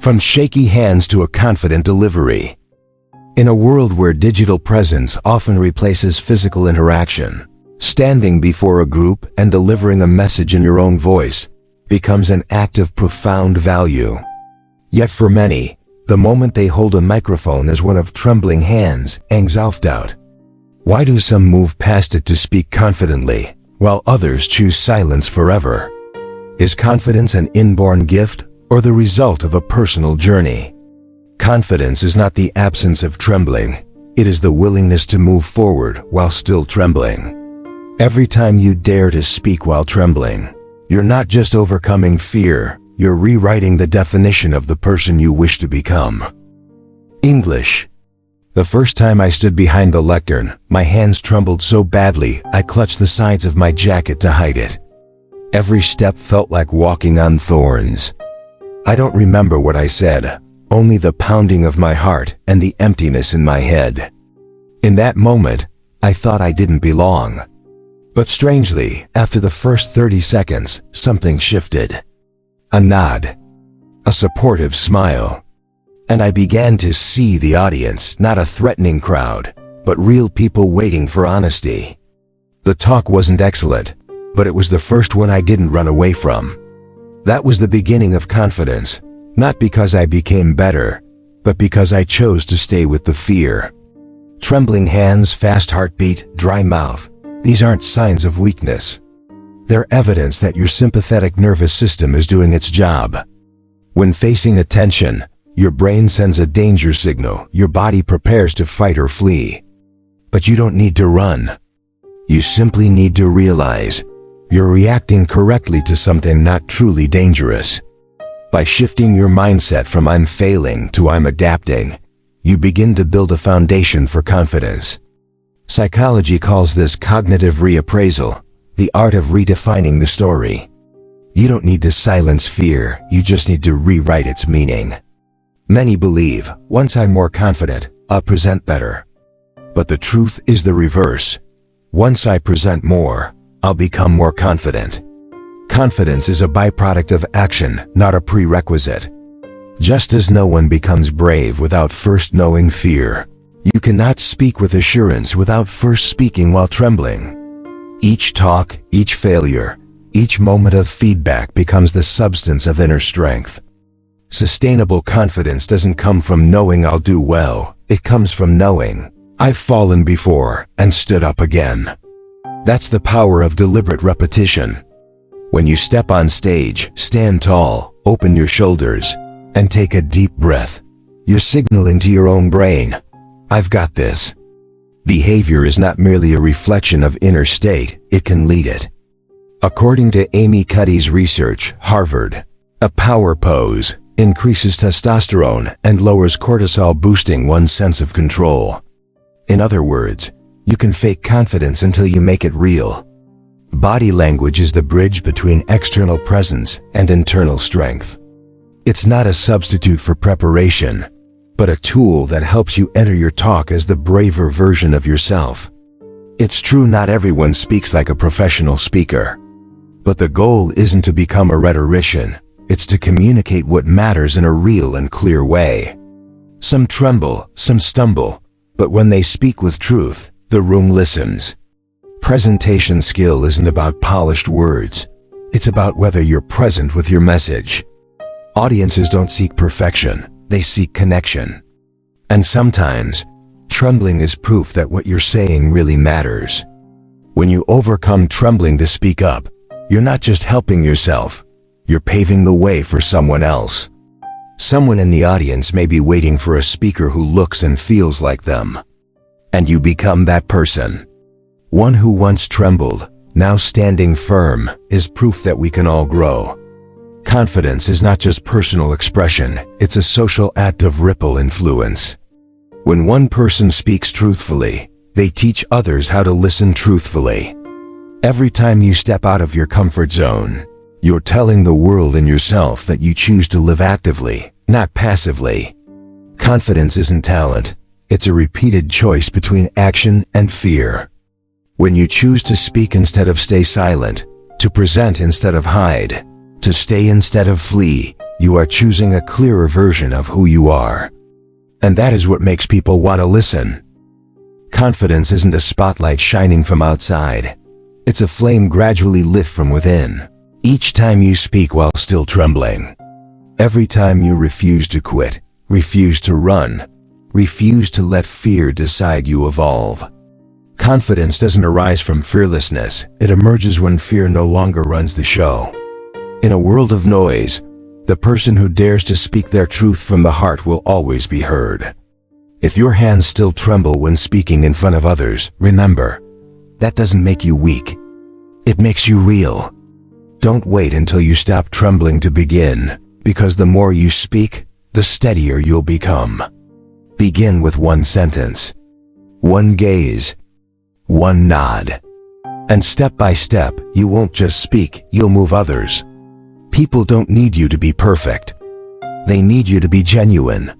From shaky hands to a confident delivery. In a world where digital presence often replaces physical interaction, standing before a group and delivering a message in your own voice becomes an act of profound value. Yet for many, the moment they hold a microphone is one of trembling hands and self-doubt. Why do some move past it to speak confidently, while others choose silence forever? Is confidence an inborn gift or the result of a personal journey? Confidence is not the absence of trembling. It is the willingness to move forward while still trembling. Every time you dare to speak while trembling, you're not just overcoming fear, you're rewriting the definition of the person you wish to become. English. The first time I stood behind the lectern, my hands trembled so badly I clutched the sides of my jacket to hide it. Every step felt like walking on thorns. I don't remember what I said, only the pounding of my heart and the emptiness in my head. In that moment, I thought I didn't belong. But strangely, after the first 30 seconds, something shifted. A nod. A supportive smile. And I began to see the audience, not a threatening crowd, but real people waiting for honesty. The talk wasn't excellent, but it was the first one I didn't run away from. That was the beginning of confidence, not because I became better, but because I chose to stay with the fear. Trembling hands, fast heartbeat, dry mouth, these aren't signs of weakness. They're evidence that your sympathetic nervous system is doing its job. When facing attention, your brain sends a danger signal, your body prepares to fight or flee. But you don't need to run. You simply need to realize you're reacting correctly to something not truly dangerous. By shifting your mindset from "I'm failing" to "I'm adapting," you begin to build a foundation for confidence. Psychology calls this cognitive reappraisal, the art of redefining the story. You don't need to silence fear, you just need to rewrite its meaning. Many believe, once I'm more confident, I'll present better. But the truth is the reverse. Once I present more, I'll become more confident. Confidence is a byproduct of action, not a prerequisite. Just as no one becomes brave without first knowing fear, you cannot speak with assurance without first speaking while trembling. Each talk, each failure, each moment of feedback becomes the substance of inner strength. Sustainable confidence doesn't come from knowing I'll do well, it comes from knowing I've fallen before and stood up again. That's the power of deliberate repetition. When you step on stage, stand tall, open your shoulders, and take a deep breath. You're signaling to your own brain, I've got this. Behavior is not merely a reflection of inner state, it can lead it. According to Amy Cuddy's research, Harvard, a power pose increases testosterone and lowers cortisol, boosting one's sense of control. In other words, you can fake confidence until you make it real. Body language is the bridge between external presence and internal strength. It's not a substitute for preparation, but a tool that helps you enter your talk as the braver version of yourself. It's true not everyone speaks like a professional speaker. But the goal isn't to become a rhetorician, it's to communicate what matters in a real and clear way. Some tremble, some stumble, but when they speak with truth, the room listens. Presentation skill isn't about polished words. It's about whether you're present with your message. Audiences don't seek perfection, they seek connection. And sometimes, trembling is proof that what you're saying really matters. When you overcome trembling to speak up, you're not just helping yourself, you're paving the way for someone else. Someone in the audience may be waiting for a speaker who looks and feels like them. And you become that person. One who once trembled, now standing firm, is proof that we can all grow. Confidence is not just personal expression, it's a social act of ripple influence. When one person speaks truthfully, they teach others how to listen truthfully. Every time you step out of your comfort zone, you're telling the world and yourself that you choose to live actively, not passively. Confidence isn't talent, it's a repeated choice between action and fear. When you choose to speak instead of stay silent, to present instead of hide, to stay instead of flee, You are choosing a clearer version of who you are. And that is what makes people want to listen. Confidence isn't a spotlight shining from outside. It's a flame gradually lit from within. Each time you speak while still trembling. Every time you refuse to quit, refuse to run, refuse to let fear decide, you evolve. Confidence doesn't arise from fearlessness. It emerges when fear no longer runs the show. In a world of noise, the person who dares to speak their truth from the heart will always be heard. If your hands still tremble when speaking in front of others, remember, that doesn't make you weak. It makes you real. Don't wait until you stop trembling to begin, because the more you speak, the steadier you'll become. Begin with one sentence, one gaze, one nod. And step by step, you won't just speak, you'll move others. People don't need you to be perfect. They need you to be genuine.